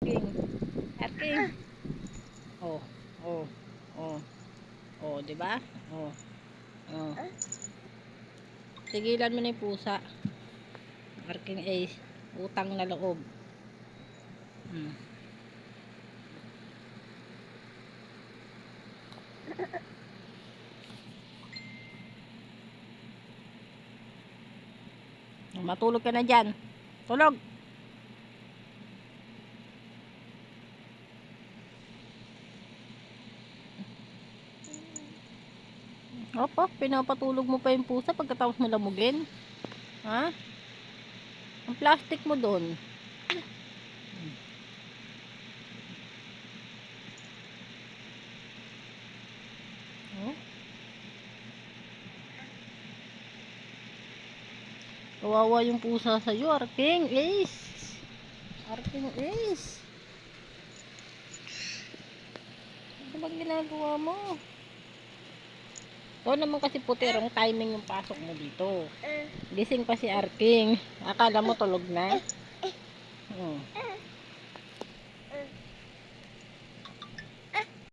Arking. Arking. Oh, oh, oh, oh, di ba? Oh, oh. Tigilan mo na yung pusa. Arking Ace. Utang na loob. Hmm. Matulog ka na dyan. Tulog. Opo, pinapatulog mo pa yung pusa pagkatapos mo lamugin. Ha? Ang plastic mo doon. Oh, kawawa yung pusa sa'yo, Arking Ace. Arking Ace. Ano bang ginagawa mo? Ito naman kasi puti, wrong timing yung pasok mo dito. Gising pa si Arking. Akala mo tulog na?